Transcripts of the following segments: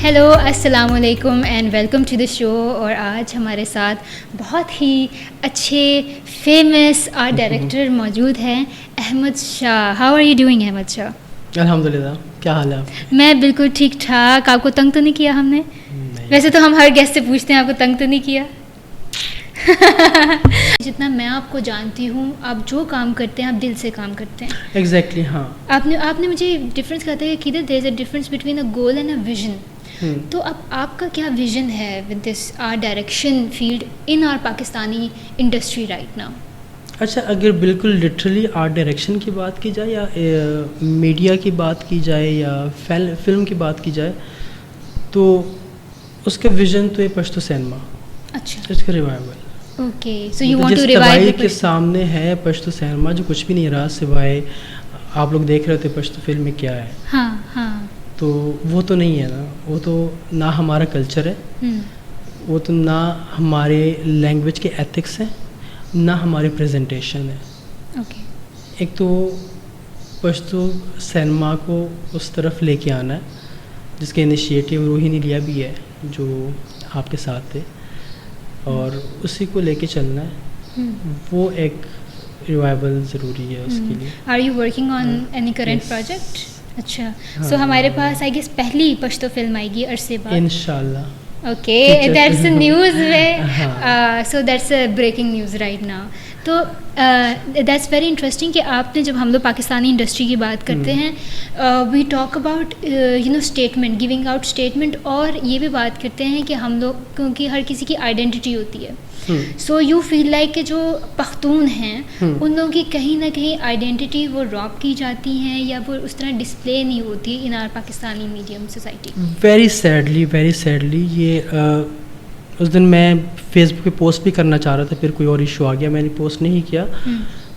Hello السلام علیکم and welcome to the شو. اور آج ہمارے ساتھ بہت ہی اچھے فیمس آرٹ ڈائریکٹر موجود ہیں, Ahmad Shah. How are you doing Ahmad Shah? الحمدللہ. کیا حال ہے آپ؟ میں بالکل ٹھیک ٹھاک. آپ کو تنگ تو نہیں کیا ہم نے؟ ویسے تو ہم ہر گیسٹ سے پوچھتے ہیں آپ کو تنگ تو نہیں کیا. جتنا میں آپ کو جانتی ہوں, آپ جو کام کرتے ہیں آپ دل سے کام کرتے ہیں. ایگزیکٹلی. ہاں, آپ نے مجھے ڈفرینس کہا تھا کہ there is a difference between a goal and a vision. تو اب آپ کا کیا ویژن ہے with this art direction field in our Pakistani industry right now? اچھا, اگر بالکل لٹرلی آرٹ ڈائریکشن کی بات کی جائے یا میڈیا کی بات کی جائے یا فلم کی بات کی جائے تو اس کا ویژن تو ہے پشتو سینما. اچھا, اس کا revival. Okay, so you want to revive تباہی کے سامنے ہے پشتو سینما, جو کچھ بھی نہیں رہا سوائے آپ لوگ دیکھ رہے تھے پشتو فلم میں کیا ہے. ہاں ہاں, تو وہ تو نہیں ہے نا, وہ تو نہ ہمارا کلچر ہے, وہ تو نہ ہمارے لینگویج کے ایتھکس ہیں, نہ ہماری پریزنٹیشن ہے. اوکے, ایک تو پشتو سینما کو اس طرف لے کے آنا ہے جس کے انیشیٹو روحی نے لیا بھی ہے جو آپ کے ساتھ تھے, اور اسی کو لے کے چلنا ہے. وہ ایک ریوائول ضروری ہے اس کے لیے. Are you working on any current project? اچھا, سو ہمارے پاس آئی گیس پہلی پشتو فلم آئے گی عرصے بعد انشاءاللہ. اوکے, دیٹس اے نیوز میں, so that's a breaking news right now. تو دیٹس ویری انٹرسٹنگ کہ آپ نے جب ہم لوگ پاکستانی انڈسٹری کی بات کرتے ہیں we talk about statement, giving out statement, اور یہ بھی بات کرتے ہیں کہ ہم لوگ کیونکہ ہر کسی کی آئیڈینٹی ہوتی ہے. سو یو فیل لائک کہ جو پختون ہیں ان لوگوں کی کہیں نہ کہیں آئیڈینٹی وہ ڈراپ کی جاتی ہیں یا وہ اس طرح ڈسپلے نہیں ہوتی in our Pakistani medium society. Very sadly یہ اس دن میں فیس بک پہ پوسٹ بھی کرنا چاہ رہا تھا, پھر کوئی اور ایشو آ گیا, میں نے پوسٹ نہیں کیا.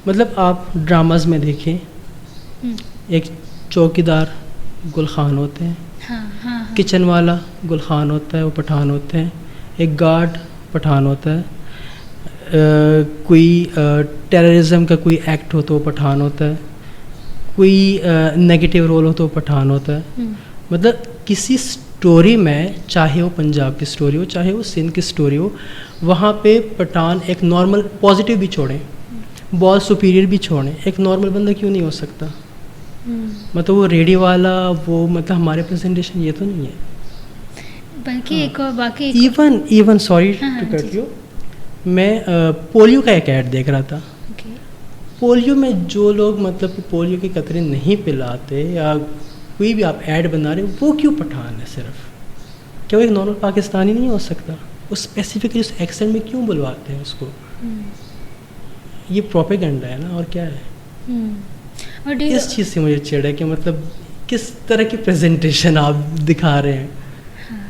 مطلب آپ ڈراماز میں دیکھیں, ایک چوکیدار گل خان ہوتے ہیں, کچن والا گل خان ہوتا ہے, وہ پٹھان ہوتے ہیں, ایک گارڈ پٹھان ہوتا ہے, کوئی ٹیررزم کا کوئی ایکٹ ہو تو وہ پٹھان ہوتا ہے, کوئی نگیٹیو رول ہو تو وہ پٹھان ہوتا ہے. مطلب کسی اسٹوری میں, چاہے وہ پنجاب کی اسٹوری ہو چاہے وہ سندھ کی اسٹوری ہو, وہاں پہ پٹھان ایک نارمل پازیٹیو بھی چھوڑیں, بہت سپیریئر بھی چھوڑیں, ایک نارمل بندہ کیوں نہیں ہو سکتا؟ مطلب وہ ریڈی والا وہ مطلب ہمارے پریزنٹیشن یہ تو نہیں ہے. بلکہ ایک اور باقی even sorry to cut you, میں پولیو کا ایک ایڈ دیکھ رہا تھا. پولیو میں جو لوگ مطلب پولیو کے قطرے نہیں پلاتے یا کوئی بھی آپ ایڈ بنا رہے وہ کیوں پٹھان ہے صرف؟ کیا وہ ایک نارمل پاکستانی نہیں ہو سکتا؟ وہ اسپیسیفکلی اس ایکسنٹ میں کیوں بلواتے ہیں اس کو؟ یہ پروپیگنڈا ہے نا, اور کیا ہے؟ اس چیز سے مجھے چڑ ہے کہ مطلب کس طرح کی پریزنٹیشن آپ دکھا رہے ہیں.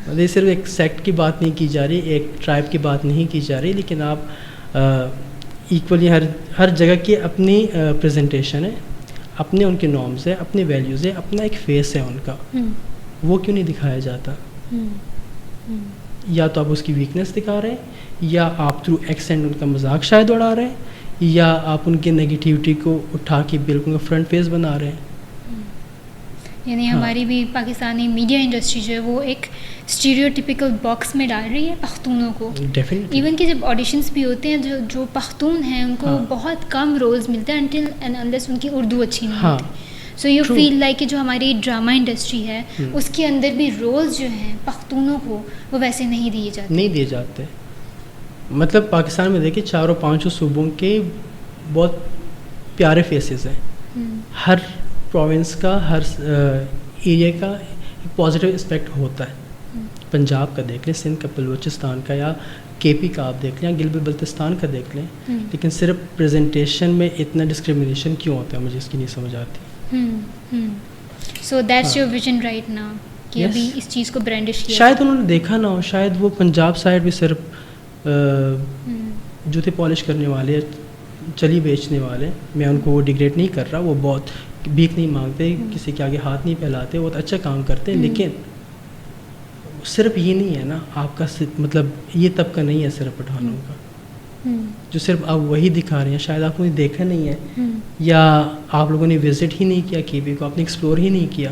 مطلب صرف ایک سیکٹ کی بات نہیں کی جا رہی, ایک ٹرائب کی بات نہیں کی جا رہی, لیکن آپ ایکولی ہر جگہ کی اپنی پریزنٹیشن ہے, اپنے ان کے نارمز ہیں, اپنے ویلیوز ہیں, اپنا ایک فیس ہے ان کا, وہ کیوں نہیں دکھایا جاتا؟ یا تو آپ اس کی ویکنیس دکھا رہے ہیں, یا آپ تھرو ایکسینٹ ان کا مذاق شاید اڑا رہے ہیں, یا آپ ان کے نگیٹیوٹی کو اٹھا کے بالکل فرنٹ فیس بنا رہے ہیں. یعنی ہماری بھی پاکستانی میڈیا انڈسٹری جو ہے وہ ایک اسٹیریوٹیپیکل باکس میں ڈال رہی ہے پختونوں کو. ایون کہ جب آڈیشنز بھی ہوتے ہیں جو پختون ہیں ان کو بہت کم رولز ملتے ہیں انٹل اینڈ انلیس ان کی اردو اچھی نہیں ہوتی. سو یو فیل لائک کہ جو ہماری ڈرامہ انڈسٹری ہے اس کے اندر بھی رولز جو ہیں پختونوں کو وہ ویسے نہیں دیے جاتے. مطلب پاکستان میں دیکھیں 4 اور 5 صوبوں کے بہت پیارے فیسز ہیں. ہر پروونس کا, ہر ایریا کا ایک پازیٹیو اسپیکٹ ہوتا ہے. پنجاب کا دیکھ لیں, سندھ کا, بلوچستان کا, یا کے پی کا آپ دیکھ لیں, گلگت بلتستان کا دیکھ لیں, لیکن صرف پریزنٹیشن میں اتنا ڈسکریمنیشن کیوں ہوتا ہے, مجھے اس کی نہیں سمجھ آتی. So that's your vision right now کہ ابھی اس چیز کو برانڈش کیا. شاید انہوں نے دیکھا نہ ہو, شاید وہ پنجاب سائڈ بھی صرف جوتے پالش کرنے والے, چلی بیچنے والے, میں ان کو وہ ڈیگریڈ نہیں کر رہا, وہ بہت بھیک نہیں مانگتے, کسی کے آگے ہاتھ نہیں پھیلاتے, بہت اچھا کام کرتے ہیں, لیکن صرف یہ نہیں ہے نا آپ کا, مطلب یہ طبقہ نہیں ہے صرف پٹھانوں کا جو صرف آپ وہی دکھا رہے ہیں. شاید آپ نے دیکھا نہیں ہے, یا آپ لوگوں نے وزٹ ہی نہیں کیا کے پی کو, آپ نے ایکسپلور ہی نہیں کیا,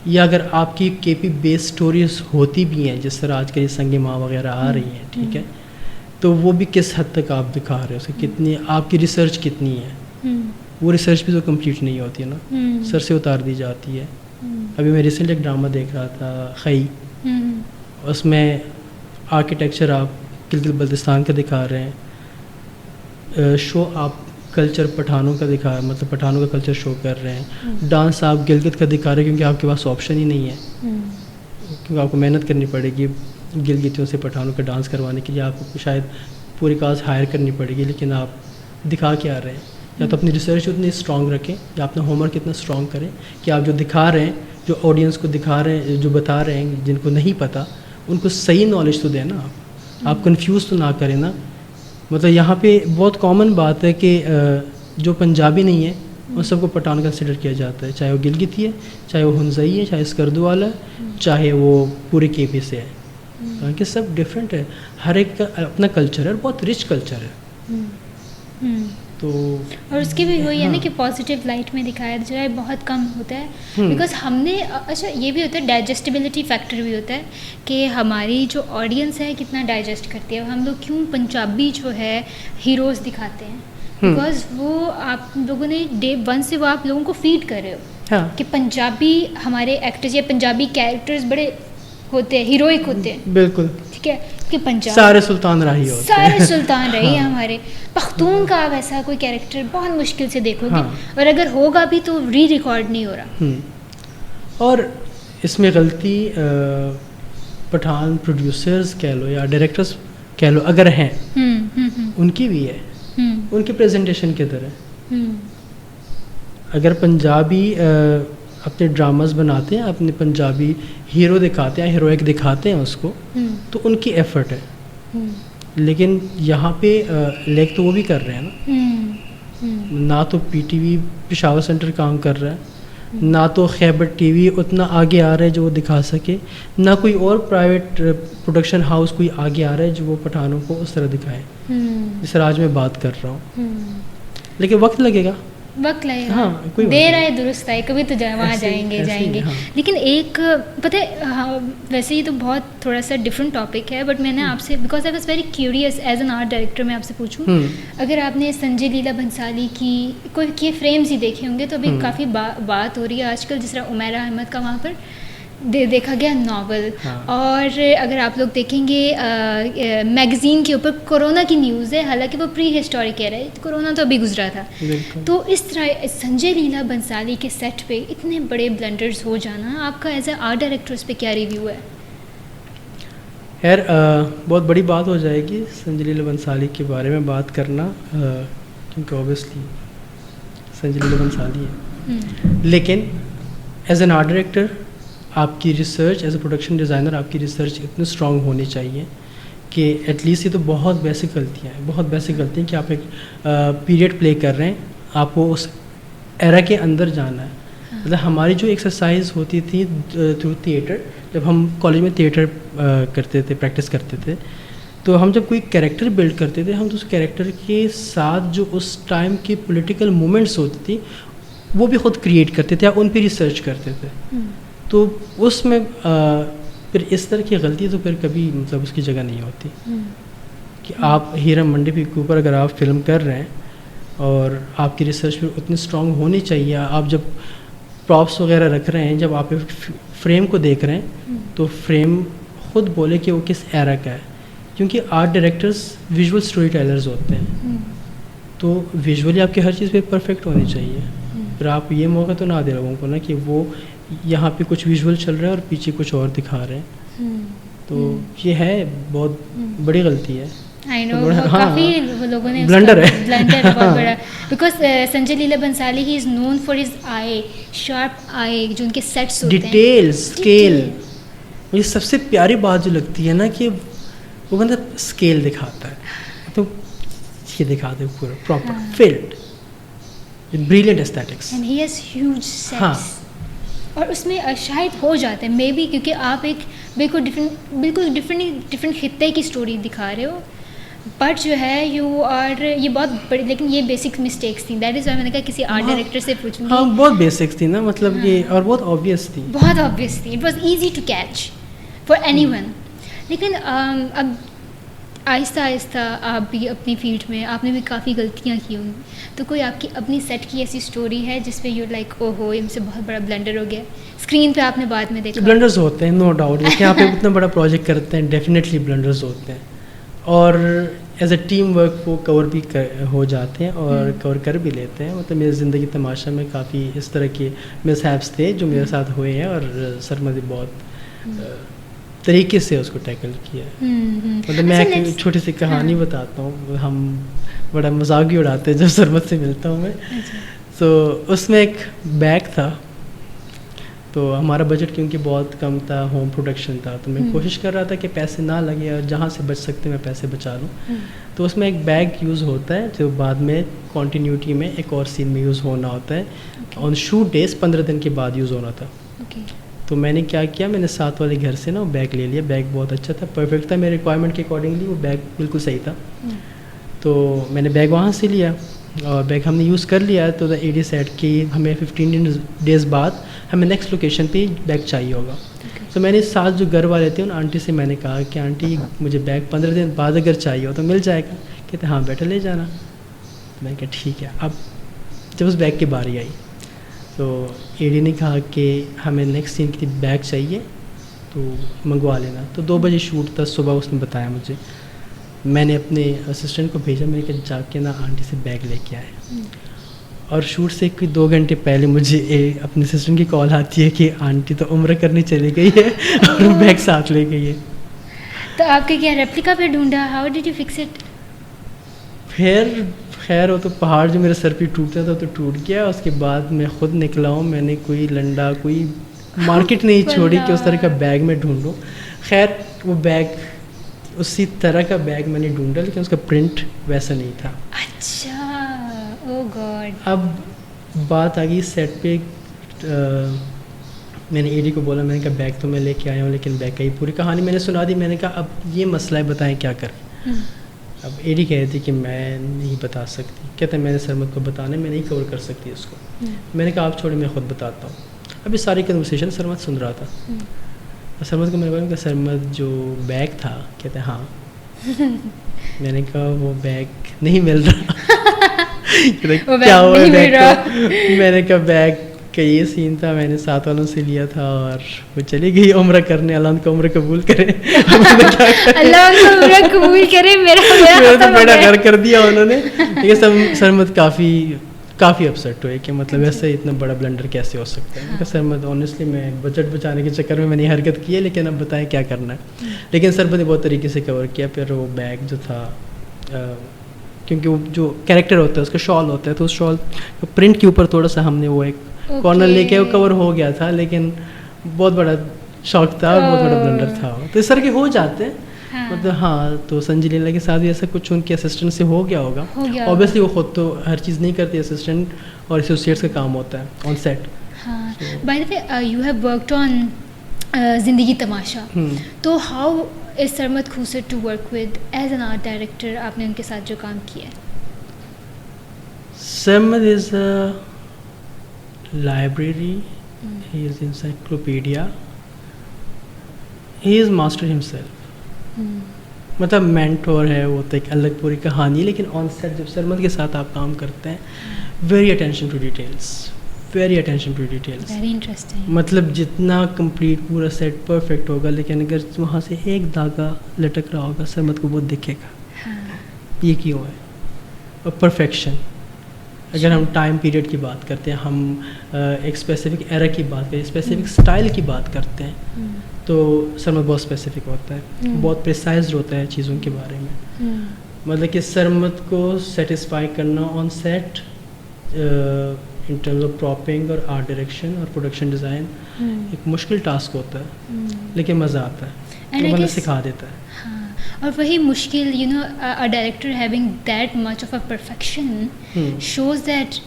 یا اگر آپ کی کے پی بیس سٹوریز ہوتی بھی ہیں جس طرح آج کل یہ سنگ ماں وغیرہ آ رہی ہیں, ٹھیک ہے, تو وہ بھی کس حد تک آپ دکھا رہے ہو, کتنی آپ کی ریسرچ کتنی ہے, وہ ریسرچ بھی تو کمپلیٹ نہیں ہوتی ہے نا, سر سے اتار دی جاتی ہے. ابھی میں ریسنٹلی ایک ڈرامہ دیکھ رہا تھا خی, اس میں آرکیٹیکچر آپ گلگت بلتستان کا دکھا رہے ہیں, شو آپ کلچر پٹھانوں کا دکھا رہے ہیں, مطلب پٹھانوں کا کلچر شو کر رہے ہیں, ڈانس آپ گلگت کا دکھا رہے ہیں کیونکہ آپ کے پاس آپشن ہی نہیں ہے, کیونکہ آپ کو محنت کرنی پڑے گی گلگتیوں سے پٹھانوں کا ڈانس کروانے کے لیے, آپ کو شاید پوری کلاس ہائر کرنی پڑے گی, لیکن آپ دکھا کے آ رہے ہیں. یا تو اپنی ریسرچ اتنی اسٹرانگ رکھیں یا اپنا ہوم ورک اتنا اسٹرانگ کریں کہ آپ جو دکھا رہے ہیں, جو آڈینس کو دکھا رہے ہیں, جو بتا رہے ہیں, جن کو نہیں پتہ ان کو صحیح نالج تو دیں نا, آپ کنفیوز تو نہ کریں نا. مطلب یہاں پہ بہت کامن بات ہے کہ جو پنجابی نہیں ہے ان سب کو پٹھان کنسیڈر کیا جاتا ہے, چاہے وہ گلگتی ہے, چاہے وہ ہنزئی ہے, چاہے اسکردو والا ہے, چاہے وہ پورے کے پی سے ہے, کیونکہ سب ڈفرینٹ ہے, ہر ایک کا اپنا کلچر ہے, بہت رچ کلچر ہے. تو اور اس کی بھی وہی ہے نا کہ پازیٹیو لائٹ میں دکھایا جو ہے بہت کم ہوتا ہے, بیکاز ہم نے اچھا یہ بھی ہوتا ہے ڈائجسٹیبلٹی فیکٹر بھی ہوتا ہے کہ ہماری جو آڈینس ہے کتنا ڈائجسٹ کرتی ہے. ہم لوگ کیوں پنجابی جو ہے ہیروز دکھاتے ہیں, بیکاز وہ آپ لوگوں نے ڈے ون سے وہ آپ لوگوں کو فیڈ کر رہے ہو کہ پنجابی ہمارے ایکٹرز یا پنجابی کیریکٹرز بڑے ہوتے ہیں, ہیروئک ہوتے ہیں. بالکل ٹھیک ہے کہ پنجاب سارے سلطان راہی ہوتے ہیں, سارے سلطان رہی ہیں ہمارے. پختون کا ویسا کوئی کیریکٹر بہت مشکل سے دیکھو گے, اور اگر ہوگا بھی تو ری ریکارڈ نہیں ہو رہا. اور اس میں غلطی پٹھان پروڈیوسرز کہہ لو یا ڈائریکٹرز کہہ لو اگر ہیں ان کی بھی ہے, ان کی پریزنٹیشن کی طرح. اگر پنجابی اپنے ڈراماز بناتے ہیں, اپنے پنجابی ہیرو دکھاتے ہیں, ہیروئک دکھاتے ہیں اس کو, تو ان کی ایفرٹ ہے. لیکن یہاں پہ لیک تو وہ بھی کر رہے ہیں نا, نہ تو P T V Peshawar centre کام کر رہا ہے, نہ تو خیبر ٹی وی اتنا آگے آ رہا ہے جو وہ دکھا سکے, نہ کوئی اور پرائیویٹ پروڈکشن ہاؤس کوئی آگے آ رہا ہے جو وہ پٹھانوں کو اس طرح دکھائے جس طرح آج میں بات کر رہا ہوں. لیکن وقت لگے گا, وقت لگے گا, دیر آئے درست آئے, کبھی تو وہاں جائیں گے. لیکن ایک پتہ ہے ویسے ہی تو بہت تھوڑا سا ڈفرینٹ ٹاپک ہے, بٹ میں نے آپ سے because I was very curious as an art director میں آپ سے پوچھوں, اگر آپ نے سنجے لیلا بھنسالی کی کوئی کے فریمز ہی دیکھے ہوں گے تو ابھی کافی بات ہو رہی ہے آج کل, جس طرح عمیرہ احمد کا وہاں پر دیکھا گیا ناول. اور اگر آپ لوگ دیکھیں گے میگزین کے اوپر کورونا کی نیوز ہے, حالانکہ وہ پری ہسٹورک کہہ رہے ہیں, کورونا تو ابھی گزرا تھا. تو اس طرح سنجے لیلا بنسالی کے سیٹ پہ اتنے بڑے بلنڈرز ہو جانا, آپ کا ایز اے آرٹ ڈائریکٹر اس پہ کیا ریویو ہے؟ خیر بہت بڑی بات ہو جائے گی سنجے لیلا بنسالی کے بارے میں بات کرنا, کیونکہ اوبیسلی سنجے لیلا بنسالی ہے. لیکن ایز این آرٹ ڈائریکٹر آپ کی research, as a production designer آپ کی ریسرچ اتنی اسٹرانگ ہونی چاہیے کہ ایٹ لیسٹ یہ تو بہت بیسک غلطیاں ہیں, بہت بیسک غلطی ہیں کہ آپ ایک پیریڈ پلے کر رہے ہیں, آپ کو اس ایرا کے اندر جانا ہے. مطلب ہماری جو ایکسرسائز ہوتی تھی تھرو تھیٹر, جب ہم کالج میں تھیٹر کرتے تھے, پریکٹس کرتے تھے, تو ہم جب کوئی کیریکٹر بلڈ کرتے تھے, ہم تو اس کیریکٹر کے ساتھ جو اس ٹائم کی پولیٹیکل مومنٹس ہوتی تھی وہ بھی خود کریٹ کرتے تھے, ان پہ ریسرچ کرتے تھے. تو اس میں پھر اس طرح کی غلطی تو پھر کبھی مطلب اس کی جگہ نہیں ہوتی کہ آپ ہیرم منڈی کے اوپر اگر آپ فلم کر رہے ہیں اور آپ کی ریسرچ پھر اتنی اسٹرانگ ہونی چاہیے. آپ جب پراپس وغیرہ رکھ رہے ہیں, جب آپ فریم کو دیکھ رہے ہیں تو فریم خود بولے کہ وہ کس ایرا کا ہے, کیونکہ art directors visual story tellers ہوتے ہیں, تو ویژولی آپ کی ہر چیز پہ پرفیکٹ ہونی چاہیے. پھر آپ یہ موقع تو نہ دے لوگوں کو نا کہ وہ یہاں پہ کچھ ویژول چل رہا ہے اور پیچھے کچھ اور دکھا رہے ہیں, تو یہ ہے بہت بڑی غلطی ہے. آئی نو کافی لوگوں نے بلنڈر ہے, بلنڈر بہت بڑا, because Sanjay Leela Bhansali he is known for his eye, sharp eye, جو ان کے سیٹس ہوتے ہیں, ڈیٹیل, اسکیل. مجھے سب سے پیاری بات جو لگتی ہے نا کہ وہ بندہ اسکیل دکھاتا ہے, تو یہ دکھاتے ہیں پورا proper field, brilliant aesthetics, and he has huge sets. اور اس میں شاید ہو جاتا ہے مے بی, کیونکہ آپ ایک بالکل ڈفرینٹ خطے کی اسٹوری دکھا رہے ہو, بٹ جو ہے یو آر یہ بہت بڑی لیکن یہ بیسک مسٹیکس تھیں. دیٹ از وائی میں نے کہا کسی آرٹ ڈائریکٹر سے پوچھوں گی. ہاں بہت بیسکس تھی نا, مطلب یہ اور بہت آبویس تھی, بہت آبویس تھی. It was easy to catch for anyone. لیکن اب آہستہ آہستہ آپ بھی اپنی فیلڈ میں آپ نے بھی کافی غلطیاں کی ہوں گی, تو کوئی آپ کی اپنی سیٹ کی ایسی اسٹوری ہے جس پہ یو لائک او ہو ان سے بہت بڑا بلنڈر ہو گیا اسکرین پہ آپ نے بعد میں دیکھا؟ بلنڈرز ہوتے ہیں نو ڈاؤٹ, دیکھیں آپ اتنا بڑا پروجیکٹ کرتے ہیں ڈیفینیٹلی بلنڈرز ہوتے ہیں, اور ایز اے ٹیم ورک وہ کور بھی ہو جاتے ہیں اور کور کر بھی لیتے ہیں. مطلب میری زندگی تماشا میں کافی اس طرح کے مس ہیپس تھے جو میرے ساتھ ہوئے ہیں, اور سرمد نے بہت طریقے سے اس کو ٹیکل کیا ہے. مطلب میں ایک چھوٹی سی کہانی بتاتا ہوں, ہم بڑا مذاق بھی اڑاتے ہیں جب سرمد سے ملتا ہوں میں. تو اس میں ایک بیگ تھا, تو ہمارا بجٹ کیونکہ بہت کم تھا, ہوم پروڈکشن تھا, تو میں کوشش کر رہا تھا کہ پیسے نہ لگے اور جہاں سے بچ سکتے میں پیسے بچا لوں. تو اس میں ایک بیگ یوز ہوتا ہے جو بعد میں کنٹینیوٹی میں ایک اور سین میں یوز ہونا ہوتا ہے. آن شوٹ ڈیز 15 دن کے بعد یوز ہونا تھا. تو میں نے کیا کیا, میں نے ساتھ والے گھر سے نا وہ بیگ لے لیا. بیگ بہت اچھا تھا, پرفیکٹ تھا میرے ریکوائرمنٹ کے اکارڈنگلی, وہ بیگ بالکل صحیح تھا. تو میں نے بیگ وہاں سے لیا اور بیگ ہم نے یوز کر لیا. تو اے ڈی سیٹ کی ہمیں 15 ڈیز بعد ہمیں نیکسٹ لوکیشن پہ بیگ چاہیے ہوگا. تو میں نے ساتھ جو گھر والے تھے ان آنٹی سے میں نے کہا کہ آنٹی مجھے بیگ 15 دن بعد اگر چاہیے ہو تو مل جائے گا. کہتے ہاں بیٹا لے جانا. میں نے کہا ٹھیک ہے. اب جب اس بیگ کی باری آئی تو اے ڈی نے کہا کہ ہمیں نیکسٹ سین کی بیگ چاہیے تو منگوا لینا. تو 2 بجے شوٹ تھا صبح, اس نے بتایا مجھے. میں نے اپنے اسسٹنٹ کو بھیجا, میں نے کہا جا کے نا آنٹی سے بیگ لے کے آئے. اور شوٹ سے کوئی 2 گھنٹے پہلے مجھے اپنے اسسٹنٹ کی کال آتی ہے کہ آنٹی تو عمرہ کرنے چلی گئی ہے اور بیگ ساتھ لے گئی ہے. تو آپ کے کیا ریپلیکا پہ ڈھونڈا؟ How did you fix it? پھر خیر وہ تو پہاڑ جو میرے سر پہ ٹوٹتا تھا تو ٹوٹ گیا. اس کے بعد میں خود نکلا ہوں, میں نے کوئی لنڈا کوئی مارکیٹ نہیں چھوڑی کہ اس طرح کا بیگ میں ڈھونڈوں. خیر وہ بیگ اسی طرح کا بیگ میں نے ڈھونڈا, لیکن اس کا پرنٹ ویسا نہیں تھا. اچھا, او گاڈ. اب بات آ گئی سیٹ پہ. میں نے اے ڈی کو بولا, میں نے کہا بیگ تو میں لے کے آیا ہوں لیکن بیگ کا ہی پوری کہانی میں نے سنا دی. میں نے کہا اب یہ مسئلہ ہے, بتائیں کیا کریں. اب اے ڈی کہہ رہی تھی کہ میں نہیں بتا سکتی. کہتے ہیں میں نے سرمد کو بتانا ہے, میں نہیں کور کر سکتی اس کو. میں نے کہا آپ چھوڑیں میں خود بتاتا ہوں. اب یہ ساری کنورسیشن سرمد سن رہا تھا. سرمد کو میں نے کہا کہ سرمد جو بیگ تھا, کہتے ہیں ہاں. میں نے کہا وہ بیگ نہیں مل رہا. کیا ہوا بیگ کو؟ میں نے کہا بیگ کا یہ سین تھا, میں نے ساتھ والوں سے لیا تھا اور وہ چلی گئی عمرہ کرنے. اللہ ان کو عمرہ قبول کرے. اللہ ان کو عمرہ قبول کرے. میرا تو بڑا گھر کر دیا انہوں نے. لیکن سرمد کافی اپسیٹ ہوئے کہ مطلب ایسے اتنا بڑا بلنڈر کیسے ہو سکتا ہے. سرمد آنیسٹلی میں بجٹ بچانے کے چکر میں نے یہ حرکت کی ہے, لیکن اب بتائیں کیا کرنا ہے. لیکن سرمد نے بہت طریقے سے کور کیا. پھر وہ بیگ جو تھا, کیونکہ وہ جو کیریکٹر ہوتا ہے اس کا شال ہوتا ہے, تو اس شال پرنٹ کے اوپر تھوڑا سا ہم نے وہ ایک کارنر لے کے وہ کور ہو گیا تھا. لیکن بہت بڑا شوق تھا, بہت بڑا بلنڈر تھا. تو اس طرح کے ہو جاتے ہیں. مطلب ہاں, تو سنجی لیلا کے ساتھ بھی ایسا کچھ ان کے اسسٹنٹ سے ہو گیا ہوگا. اوبیسلی وہ خود تو ہر چیز نہیں کرتی, اسسٹنٹ اور ایسوسیٹس کا کام ہوتا ہے آن سیٹ. ہاں, by the way you have worked on Zindagi Tamasha, تو how is Sarmad Khoosat to work with as an art director? آپ نے ان کے ساتھ جو کام کیا ہے. Sarmad is a library, he is encyclopedia, he is master himself. مطلب مینٹور ہے وہ تو ایک الگ پوری کہانی. لیکن آن سیٹ جب سرمد کے ساتھ آپ کام کرتے ہیں, very attention to details, very attention to details. Very interesting. مطلب جتنا کمپلیٹ پورا سیٹ پرفیکٹ ہوگا, لیکن اگر وہاں سے ایک دھاگا لٹک رہا ہوگا سرمد کو وہ دکھے گا یہ کیوں ہے. اور پرفیکشن, اگر ہم ٹائم پیریڈ کی بات کرتے ہیں, ہم ایک اسپیسیفک ایرا کی بات کریں, اسپیسیفک اسٹائل کی بات کرتے ہیں, تو سرمد بہت اسپیسیفک ہوتا ہے, بہت پریسائزڈ ہوتا ہے چیزوں کے بارے میں. مطلب کہ سرمد کو سیٹسفائی کرنا on set in terms of propping اور آرٹ ڈائریکشن اور پروڈکشن ڈیزائن ایک مشکل ٹاسک ہوتا ہے, لیکن مزہ آتا ہے, وہ مطلب سکھا دیتا ہے. اور وہی مشکل, you know, a director having that much of a perfection shows that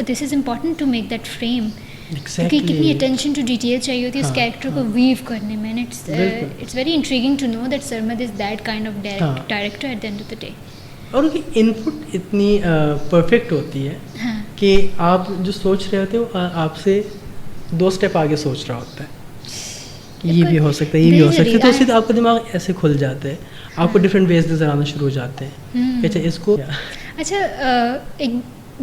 this is important to make that frame کیونکہ کتنی اٹینشن ٹو ڈیٹیل چاہیے ہوتی ہے اس کیریکٹر کو ویو کرنے میں. It's very intriguing to know that Sarmad is that kind of director at the end of the day. اور ان کی ان پٹ اتنی پرفیکٹ ہوتی ہے کہ آپ جو سوچ رہے ہوتے وہ آپ سے 2 اسٹیپ آگے سوچ رہا ہوتا ہے کہ یہ بھی ہو سکتا ہے, یہ بھی ہو سکتا ہے. تو اس سے آپ کا دماغ ایسے کھل جاتا ہے, آپ کو ڈفرینٹ ویز نظر آنا شروع ہو جاتے ہیں. اچھا اس کو ایک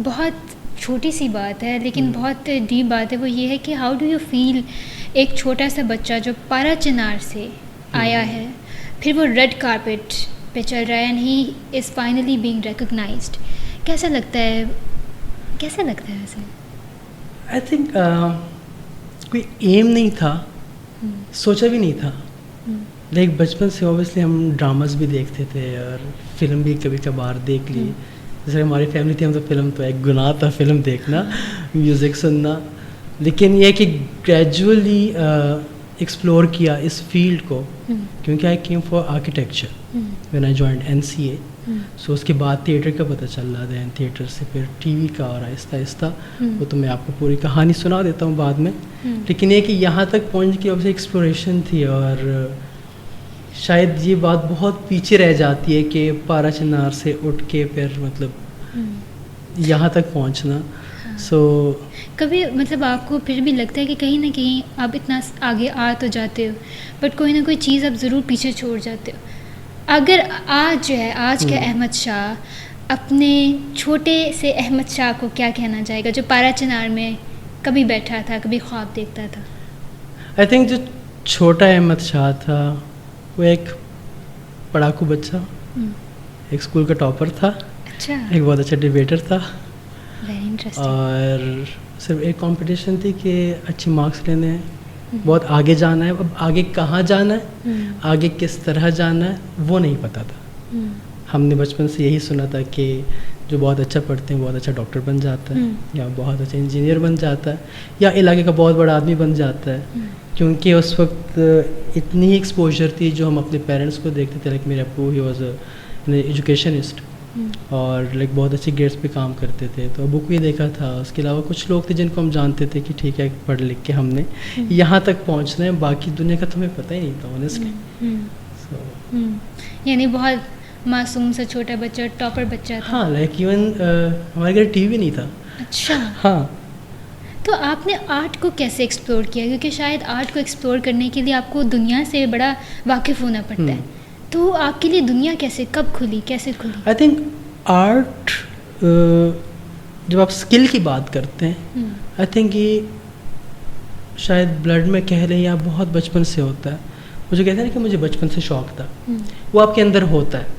بہت چھوٹی سی بات ہے لیکن بہت ڈیپ بات ہے, وہ یہ ہے کہ ہاؤ ڈو یو فیل ایک چھوٹا سا بچہ جو پارا چنار سے آیا ہے, پھر وہ ریڈ کارپیٹ پہ چل رہا ہے and he is finally being recognised. کیسا لگتا ہے ویسے؟ آئی تھنک کوئی ایم نہیں تھا, سوچا بھی نہیں تھا. لیکن بچپن سے اوبیسلی ہم ڈراماز بھی دیکھتے تھے اور فلم بھی کبھی کبھار دیکھ لی. جیسے ہماری فیملی تھی, ہم تو فلم تو ایک گناہ تھا فلم دیکھنا, میوزک سننا. لیکن یہ کہ گریجولی ایکسپلور کیا اس فیلڈ کو, کیونکہ I came for architecture when I joined NCA. سو اس کے بعد تھیٹر کا پتہ چل رہا تھا, تھیٹر سے پھر ٹی وی کا, اور آہستہ آہستہ وہ تو میں آپ کو پوری کہانی سنا دیتا ہوں بعد میں. لیکن یہ کہ یہاں تک پہنچ کی اب سے ایکسپلوریشن تھی, اور شاید یہ بات بہت پیچھے رہ جاتی ہے کہ پارا چنار سے اٹھ کے پھر مطلب یہاں تک پہنچنا. سو کبھی مطلب آپ کو پھر بھی لگتا ہے کہ کہیں نہ کہیں آپ اتنا آگے آ تو جاتے ہو بٹ کوئی نہ کوئی چیز آپ ضرور پیچھے چھوڑ جاتے ہو. اگر آج جو ہے آج کا احمد شاہ اپنے چھوٹے سے احمد شاہ کو کیا کہنا چاہے گا جو پارا چنار میں کبھی بیٹھا تھا, کبھی خواب دیکھتا تھا؟ آئی تھنک جو چھوٹا احمد شاہ تھا وہ ایک پڑھاکو بچہ, ایک اسکول کا ٹاپر تھا, اچھا, ایک بہت اچھا ڈیبیٹر تھا, ویری انٹرسٹنگ. اور صرف ایک کمپٹیشن تھی کہ اچھی مارکس لینے ہیں, بہت آگے جانا ہے. اب آگے کہاں جانا ہے, آگے کس طرح جانا ہے وہ نہیں پتہ تھا. ہم نے بچپن سے یہی سنا تھا کہ جو بہت اچھا پڑھتے ہیں بہت اچھا ڈاکٹر بن جاتا ہے, یا بہت اچھا انجینئر بن جاتا ہے, یا علاقے کا بہت بڑا آدمی بن جاتا ہے. کیونکہ اس وقت اتنی ایکسپوجر تھی جو ہم اپنے پیرنٹس کو دیکھتے تھے. لائک میرے ابو ہی واز اے ایجوکیشنسٹ, اور لائک بہت اچھی گریڈس پہ کام کرتے تھے. تو ابو کو یہ دیکھا تھا. اس کے علاوہ کچھ لوگ تھے جن کو ہم جانتے تھے کہ ٹھیک ہے پڑھ لکھ کے ہم نے یہاں تک پہنچنا ہے, باقی دنیا کا تو ہمیں پتہ ہی نہیں تھا آنیسٹلی. یعنی بہت معصوم سا چھوٹا بچہ, ٹاپر بچہ تھا. ہاں, لائک ایون ہمارے گھر ٹی وی نہیں تھا. اچھا, ہاں. تو آپ نے آرٹ کو کیسے ایکسپلور کیا؟ کیونکہ شاید آرٹ کو ایکسپلور کرنے کے لیے آپ کو دنیا سے بڑا واقف ہونا پڑتا ہے. تو آپ کے لیے دنیا کیسے, کب کھلی, کیسے کھلی؟ آئی تھنک آرٹ جب آپ اسکل کی بات کرتے ہیں, آئی تھنک یہ شاید بلڈ میں کہہ لیں یا بہت بچپن سے ہوتا ہے. مجھے کہتے ہیں کہ مجھے بچپن سے شوق تھا, وہ آپ کے اندر ہوتا ہے.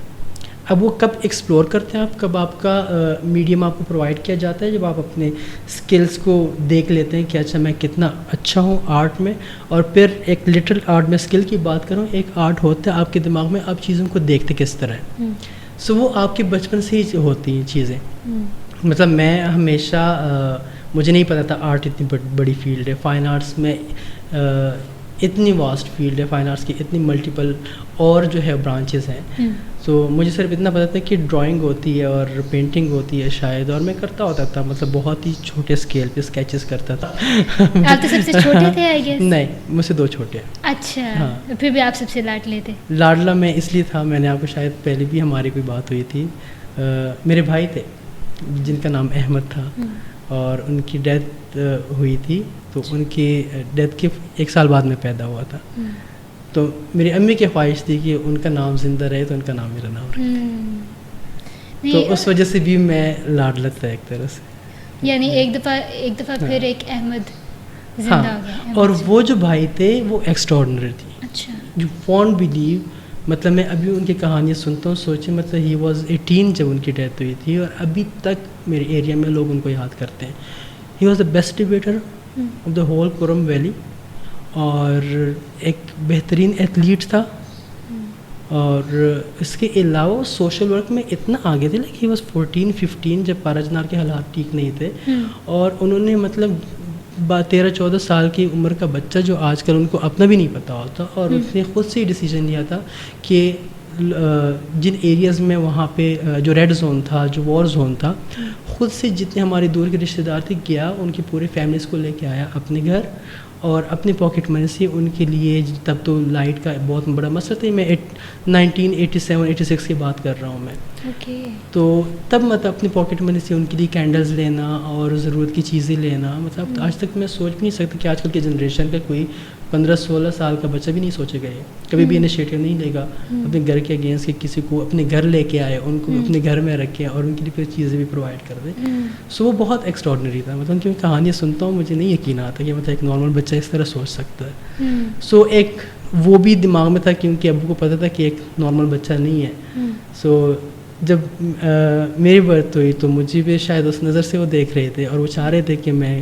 اب وہ کب ایکسپلور کرتے ہیں آپ, کب آپ کا میڈیم آپ کو پرووائڈ کیا جاتا ہے, جب آپ اپنے اسکلس کو دیکھ لیتے ہیں کہ اچھا میں کتنا اچھا ہوں آرٹ میں. اور پھر ایک لٹل آرٹ میں اسکل کی بات کروں, ایک آرٹ ہوتا ہے آپ کے دماغ میں, آپ چیزوں کو دیکھتے کس طرح ہے. سو وہ آپ کے بچپن سے ہی ہوتی ہیں چیزیں. مطلب میں ہمیشہ مجھے نہیں پتا تھا آرٹ اتنی بڑی فیلڈ ہے, فائن آرٹس میں اتنی واسٹ فیلڈ ہے, فائن آرٹس کی اتنی ملٹیپل اور جو ہے برانچز ہیں. تو مجھے صرف اتنا پتا تھا کہ ڈرائنگ ہوتی ہے اور پینٹنگ ہوتی ہے شاید, اور میں کرتا ہوتا تھا, مطلب بہت ہی چھوٹے اسکیل پہ اسکیچز کرتا تھا. آپ تو سب سے چھوٹے تھے آئی گیس؟ نہیں, مجھ سے 2 چھوٹے ہیں. اچھا, پھر بھی آپ سب سے لاڈلے تھے. لاڈلا میں اس لیے تھا, میں نے آپ کو شاید پہلے بھی ہماری کوئی بات ہوئی تھی, میرے بھائی تھے جن کا نام احمد تھا, اور ان کی ڈیتھ ہوئی تھی. تو ان کی ڈیتھ کے 1 سال بعد میں پیدا ہوا تھا. تو میری امی کی خواہش تھی کہ ان کا نام زندہ رہے تو ان کا نام میرا نام رہے. تو اس وجہ سے بھی میں لاڈلا تھا ایک طرح سے. یعنی ایک دفعہ پھر ایک احمد زندہ ہو گیا. اور وہ جو بھائی تھے وہ ایکسٹراڈنری تھی. اچھا, یو وونٹ بلیو, مطلب میں ابھی ان کی کہانیاں سنتا ہوں, سوچیں مطلب ہی واز 18 جب ان کی ڈیتھ ہوئی تھی, اور ابھی تک میرے ایریا میں لوگ ان کو یاد کرتے ہیں. He was the best debater of the whole Kurram Valley, اور ایک بہترین ایتھلیٹ تھا. اور اس کے علاوہ سوشل ورک میں اتنا آگے تھے. لائک ہی واز 14-15 جب پارا چنار کے حالات ٹھیک نہیں تھے, اور انہوں نے مطلب 13-14 سال کی عمر کا بچہ جو آج کل ان کو اپنا بھی نہیں پتہ ہوتا, اور اس نے خود سے ہی ڈیسیجن لیا تھا کہ جن ایریاز میں وہاں پہ جو ریڈ زون تھا, جو وار زون تھا, خود سے جتنے ہمارے دور کے رشتہ دار تھے گیا, ان کی پورے فیملیز کو لے کے آیا اپنے گھر, اور اپنی پاکٹ منی سے ان کے لیے, تب تو لائٹ کا بہت بڑا مسئلہ تھا, میں 1987-86 کی بات کر رہا ہوں میں. تو تب مطلب اپنی پاکٹ منی سے ان کے لیے کینڈلز لینا اور ضرورت کی چیزیں لینا, مطلب آج تک میں سوچ بھی نہیں سکتا کہ آج کل کی جنریشن کا کوئی 15-16 سال کا بچہ بھی نہیں سوچے گا, کبھی بھی انیشیٹو نہیں لے گا اپنے گھر کے اگینسٹ کہ کسی کو اپنے گھر لے کے آئے, ان کو اپنے گھر میں رکھے اور ان کے لیے پھر چیزیں بھی پرووائڈ کر دے. سو وہ بہت ایکسٹراڈنری تھا, مطلب کہ میں کہانیاں سنتا ہوں مجھے نہیں یقین آتا کہ مطلب ایک نارمل بچہ اس طرح سوچ سکتا ہے. سو ایک وہ بھی دماغ میں تھا کیونکہ ابو کو پتہ تھا کہ ایک نارمل بچہ نہیں ہے. سو جب میری برتھ ہوئی تو مجھے بھی شاید اس نظر سے وہ دیکھ رہے تھے, اور وہ چاہ رہے تھے کہ میں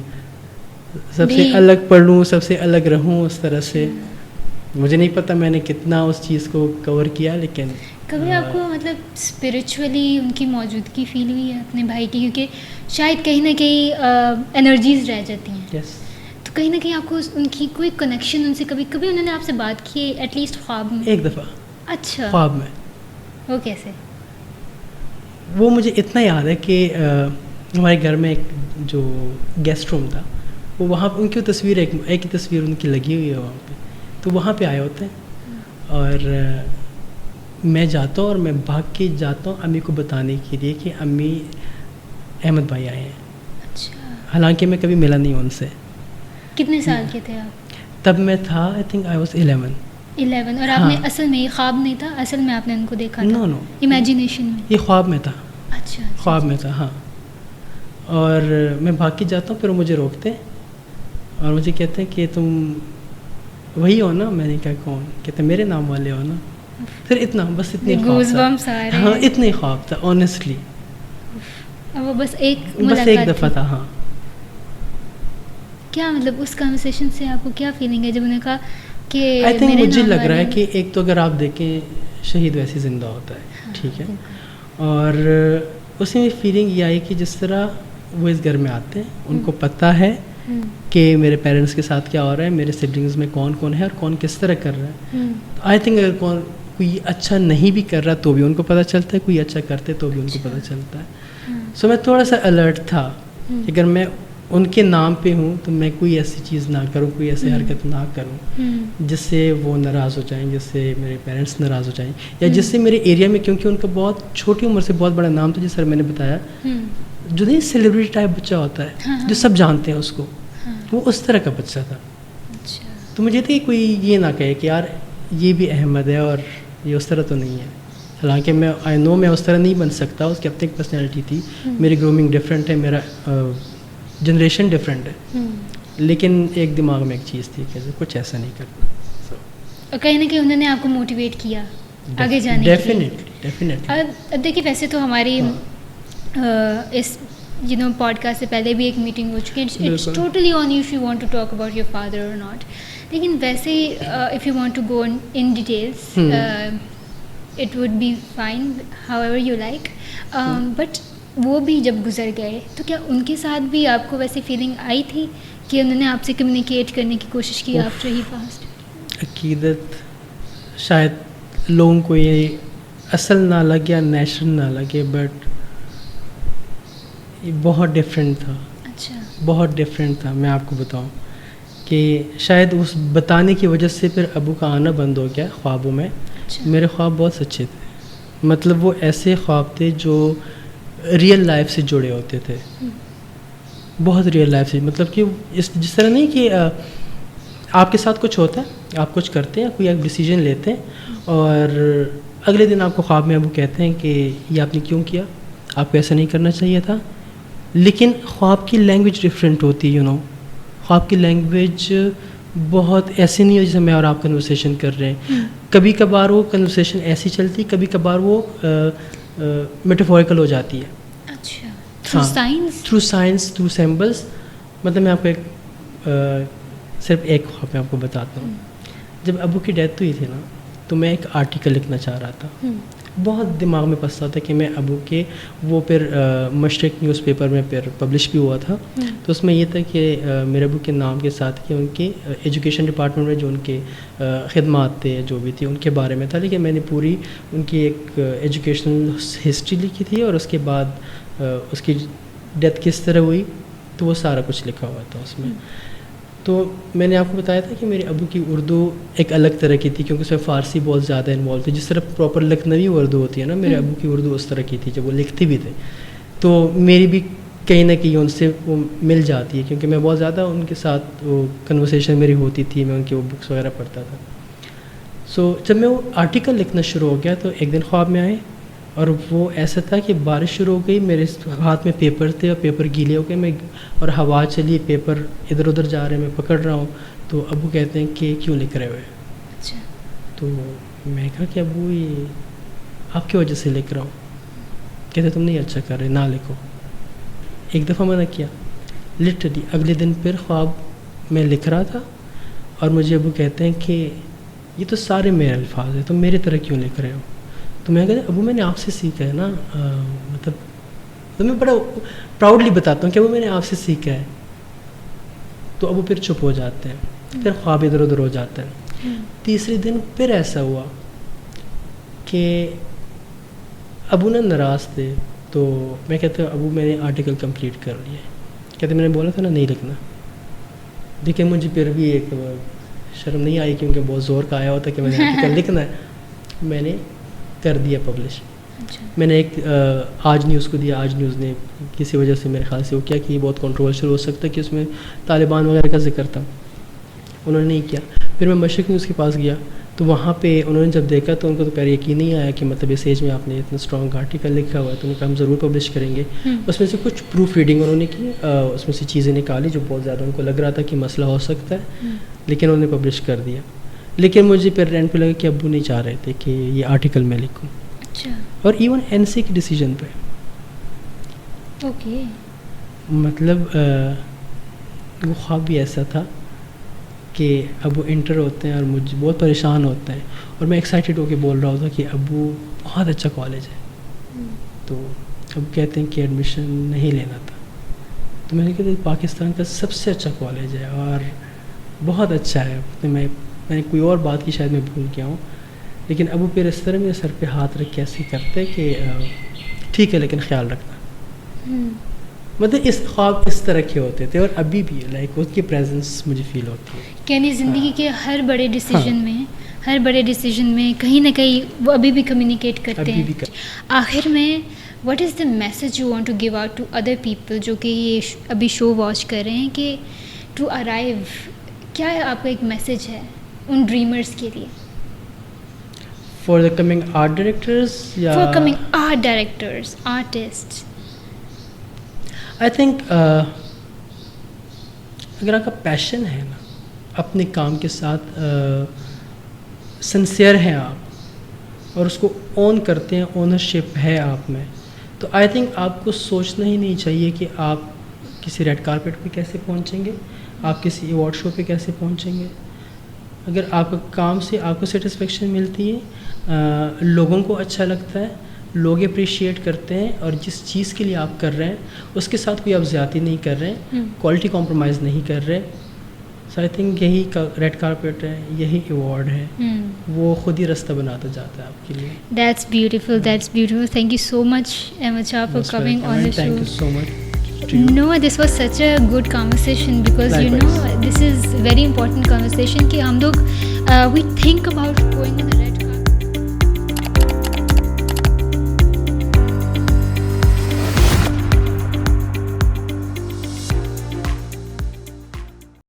سب سے الگ پڑھ لوں, سب سے الگ رہوں اس طرح سے. مجھے نہیں پتہ میں نے کتنا اس چیز کو کور کیا, لیکن کبھی آپ کو مطلب اسپرچولی ان کی موجودگی فیل ہوئی ہے اپنے بھائی کی, کیونکہ شاید کہیں نہ کہیں انرجیز رہ جاتی ہیں, تو کہیں نہ کہیں آپ کو ان کی کوئی کنیکشن ان سے کبھی انہوں نے آپ سے بات کی ایٹ لیسٹ خواب میں؟ ایک دفعہ. اچھا, خواب میں. وہ کیسے؟ وہ مجھے اتنا یاد ہے کہ ہمارے گھر میں ایک جو گیسٹ روم تھا, وہ وہاں ان کی تصویر ایک ہی تصویر ان کی لگی ہوئی ہے وہاں پہ, تو وہاں پہ آئے ہوتے ہیں, اور میں جاتا ہوں اور میں بھاگ کے جاتا ہوں امی کو بتانے کے لیے کہ امی احمد بھائی آئے ہیں. اچھا. حالانکہ میں کبھی ملا نہیں ان سے. کتنے سال کے تھے آپ تب؟ میں تھا آئی تھنک آئی واز 11. اور آپ نے اصل میں یہ خواب نہیں تھا, اصل میں آپ نے ان کو دیکھا تھا؟ نو, امیجینیشن میں. یہ خواب میں تھا. اچھا. خواب میں تھا, ہاں. اور میں بھاگ کے جاتا ہوں, پھر وہ مجھے روکتے اور مجھے کہتے ہیں کہ تم وہی ہو نا. میں نے کہا کون؟ کہتے ہیں میرے نام والے ہو نا. پھر اتنا, بس اتنے خواب تھا. ہاں, اتنے خواب تھا آنیسٹلی. وہ بس ایک دفعہ تھا. ہاں. کیا مطلب اس کنورسیشن سے آپ کو کیا فیلنگ ہے جب انہوں نے کہا کہ آئی تھنک مجھے لگ رہا ہے کہ ایک تو اگر آپ دیکھیں شہید ویسے زندہ ہوتا ہے, ٹھیک ہے, اور اسی میں فیلنگ یہ آئی کہ جس طرح وہ اس گھر میں آتے ہیں, ان کو پتہ ہے کہ میرے پیرنٹس کے ساتھ کیا ہو رہا ہے, میرے سبلنگز میں کون کون ہے اور کون کس طرح کر رہا ہے. آئی تھنک اگر کوئی اچھا نہیں بھی کر رہا تو بھی ان کو پتہ چلتا ہے, کوئی اچھا کرتے تو بھی ان کو پتہ چلتا ہے. سو میں تھوڑا سا الرٹ تھا کہ اگر میں ان کے نام پہ ہوں تو میں کوئی ایسی چیز نہ کروں, کوئی ایسی حرکت نہ کروں جس سے وہ ناراض ہو جائیں, جس سے میرے پیرنٹس ناراض ہو جائیں, یا جس سے میرے ایریا میں, کیونکہ ان کا بہت چھوٹی عمر سے بہت بڑا نام تھا, جس طرح میں نے بتایا, جو نہیں سیلیبریٹی ٹائپ بچہ ہوتا ہے جو سب جانتے ہیں اس کو, وہ اس طرح کا بچہ تھا. تو مجھے تھا کہ کوئی یہ نہ کہے کہ یار یہ بھی احمد ہے اور یہ اس طرح تو نہیں ہے. حالانکہ میں آئی نو میں اس طرح نہیں بن سکتا, اس کی اپنی پرسنالٹی تھی, میری گرومنگ ڈفرینٹ ہے, میرا جنریشن ڈفرینٹ ہے, لیکن ایک دماغ میں ایک چیز تھی کہ کچھ ایسا نہیں کرنا. اور کہیں نہ کہیں انہوں نے آپ کو موٹیویٹ کیا آگے جانے کے لیے. ڈیفینیٹلی. اب دیکھیے ویسے تو ہماری اس پوڈ کاسٹ سے پہلے بھی ایک میٹنگ ہو چکی ہے, it's totally on you if you want to talk about your father اور ناٹ, لیکن ویسے if you want to go in details it would be fine however you like, but وہ بھی جب گزر گئے تو کیا ان کے ساتھ بھی آپ کو ویسی فیلنگ آئی تھی کہ انہوں نے آپ سے کمیونیکیٹ کرنے کی کوشش کی آفٹر ہی پاسڈ؟ عقیدت شاید لوگوں کو یہ اصل نہ لگے یا نیچرل نہ لگے, بٹ یہ بہت ڈفرینٹ تھا. اچھا. بہت ڈفرینٹ تھا. میں آپ کو بتاؤں کہ شاید اس بتانے کی وجہ سے پھر ابو کا آنا بند ہو گیا خوابوں میں. میرے خواب بہت سچے تھے, مطلب وہ ایسے خواب تھے جو ریئل لائف سے جڑے ہوتے تھے, بہت ریئل لائف سے, مطلب کہ جس طرح نہیں کہ آپ کے ساتھ کچھ ہوتا ہے, آپ کچھ کرتے ہیں, کوئی ایک ڈیسیجن لیتے ہیں اور اگلے دن آپ کو خواب میں ابو کہتے ہیں کہ یہ آپ نے کیوں کیا, آپ کو ایسا نہیں کرنا چاہیے تھا. لیکن خواب کی لینگویج ڈفرینٹ ہوتی ہے, خواب کی لینگویج بہت ایسے نہیں ہو جیسے میں اور آپ کنورسیشن کر رہے ہیں. کبھی کبھار وہ کنورسیشن ایسی چلتی, کبھی کبھار وہ میٹافوریکل ہو جاتی ہے. اچھا. Through science, through symbols. مطلب میں آپ کو ایک صرف ایک خواب میں آپ کو بتاتا ہوں. جب ابو کی ڈیتھ ہوئی تھی نا, تو میں ایک آرٹیکل لکھنا چاہ رہا تھا, بہت دماغ میں پستا تھا کہ میں ابو کے وہ پھر مشرق نیوز پیپر میں پھر پبلش بھی ہوا تھا. تو اس میں یہ تھا کہ میرے ابو کے نام کے ساتھ کہ ان کے ایجوکیشن ڈپارٹمنٹ میں جو ان کے خدمات تھے جو بھی تھی ان کے بارے میں تھا. لیکن میں نے پوری ان کی ایک ایجوکیشنل ہسٹری لکھی تھی اور اس کے بعد اس کی ڈیتھ کس طرح ہوئی تو وہ سارا کچھ لکھا ہوا تھا اس میں. تو میں نے آپ کو بتایا تھا کہ میرے ابو کی اردو ایک الگ طرح کی تھی کیونکہ اس میں فارسی بہت زیادہ انوالو تھی. جس طرح پراپر لکھنوی اردو ہوتی ہے نا, میرے ابو کی اردو اس طرح کی تھی جب وہ لکھتے بھی تھے. تو میری بھی کہیں نہ کہیں ان سے وہ مل جاتی ہے کیونکہ میں بہت زیادہ ان کے ساتھ وہ کنورسیشن میری ہوتی تھی, میں ان کی وہ بکس وغیرہ پڑھتا تھا. سو جب میں وہ آرٹیکل لکھنا شروع ہو گیا تو ایک دن خواب میں آئے اور وہ ایسا تھا کہ بارش شروع ہو گئی, میرے ہاتھ میں پیپر تھے اور پیپر گیلے ہو گئے, میں اور ہوا چلی, پیپر ادھر ادھر جا رہے ہیں, میں پکڑ رہا ہوں. تو ابو کہتے ہیں کہ کیوں لکھ رہے ہوئے؟ اچھا. تو میں کہا کہ ابو یہ آپ کی وجہ سے لکھ رہا ہوں. کہتے تم نہیں اچھا کر رہے, نہ لکھو. ایک دفعہ منع کیا, لٹرلی اگلے دن پھر خواب میں لکھ رہا تھا اور مجھے ابو کہتے ہیں کہ یہ تو سارے میرے الفاظ ہیں, تم میری طرح کیوں لکھ رہے ہو؟ تو میں کہتا ابو میں نے آپ سے سیکھا ہے نا, مطلب تو میں بڑا پراؤڈلی بتاتا ہوں کہ وہ میں نے آپ سے سیکھا ہے. تو ابو پھر چپ ہو جاتے ہیں, پھر خواب ادھر ادھر ہو جاتا ہے. تیسرے دن پھر ایسا ہوا کہ ابو نا ناراض تھے. تو میں کہتا ہوں ابو میں نے آرٹیکل کمپلیٹ کر لیا ہے. کہتے میں نے بولا تھا نا نہیں لکھنا. دیکھیں مجھے پھر بھی ایک شرم نہیں آئی کیونکہ بہت زور کا آیا ہوتا کہ میں نے آرٹیکل لکھنا ہے. میں نے کر دیا پبلش. میں نے ایک آج نیوز کو دیا, آج نیوز نے کسی وجہ سے میرے خیال سے وہ کیا کہ یہ بہت کنٹروورشل ہو سکتا ہے کہ اس میں طالبان وغیرہ کا ذکر تھا, انہوں نے نہیں کیا. پھر میں مشرق نیوز کے پاس گیا تو وہاں پہ انہوں نے جب دیکھا تو ان کو تو پہلے یقین نہیں آیا کہ مطلب اس ایج میں آپ نے اتنا اسٹرانگ آرٹیکل لکھا ہوا ہے. تو انہوں نے کہا ہم ضرور پبلش کریں گے. اس میں سے کچھ پروف ریڈنگ انہوں نے کی, اس میں سے چیزیں نکالی جو بہت زیادہ ان کو لگ رہا تھا کہ مسئلہ ہو سکتا ہے, لیکن انہوں نے پبلش کر دیا. لیکن مجھے پھر رینٹ پہ لگا کہ ابو نہیں چاہ رہے تھے کہ یہ آرٹیکل میں لکھوں. اور ایون این سی کے ڈیسیجن پہ اوکے مطلب وہ خواب بھی ایسا تھا کہ ابو انٹر ہوتے ہیں اور مجھے بہت پریشان ہوتے ہیں اور میں ایکسائٹیڈ ہو کے بول رہا ہوتا کہ ابو بہت اچھا کالج ہے. تو اب کہتے ہیں کہ ایڈمیشن نہیں لینا تھا. تو میں نے کہا پاکستان کا سب سے اچھا کالج ہے اور بہت اچھا ہے. میں نے کوئی اور بات کی شاید میں بھول گیا ہوں, لیکن ابو پھر اس طرح میرے سر پہ ہاتھ رکھ کے ایسے کرتے کہ ٹھیک ہے لیکن خیال رکھنا. مطلب اس خواب اس طرح کے ہوتے تھے اور ابھی بھی لائک اس کی پریزنس مجھے فیل ہوتی ہے. یعنی زندگی کے ہر بڑے ڈیسیجن میں کہیں نہ کہیں وہ ابھی بھی کمیونیکیٹ کرتے ہیں. آخر میں what is the message you want to give out to other people جو کہ یہ ابھی شو واچ کر رہے ہیں کہ ٹو ارائیو, کیا آپ کا ایک میسج ہے ان ڈریمرز کے لیے؟ For the coming art directors یا for coming art directors, artists. I think اگر آپ کا پیشن ہے نا, اپنے کام کے ساتھ سنسیئر ہیں آپ اور اس کو اون کرتے ہیں, اونرشپ ہے آپ میں, تو آئی تھنک آپ کو سوچنا ہی نہیں چاہیے کہ آپ کسی ریڈ کارپیٹ پہ کیسے پہنچیں گے, آپ کسی ایوارڈ شو پہ کیسے پہنچیں گے. اگر آپ کا کام سے آپ کو سیٹسفیکشن ملتی ہے, لوگوں کو اچھا لگتا ہے, لوگ اپریشیٹ کرتے ہیں اور جس چیز کے لیے آپ کر رہے ہیں اس کے ساتھ کوئی آپ زیادتی نہیں کر رہے ہیں, کوالٹی کمپرومائز نہیں کر رہے, سو آئی تھنک یہی ریڈ کارپیٹ ہے, یہی ایوارڈ ہے, وہ خود ہی راستہ بناتا جاتا ہے آپ کے لیے. That's beautiful, that's beautiful. Thank you so much Ahmed Shah for coming on the show. Thank you so much. No, this was such a good conversation because Likewise. you know this is very important conversation کہ ہم لوگ we think about going on a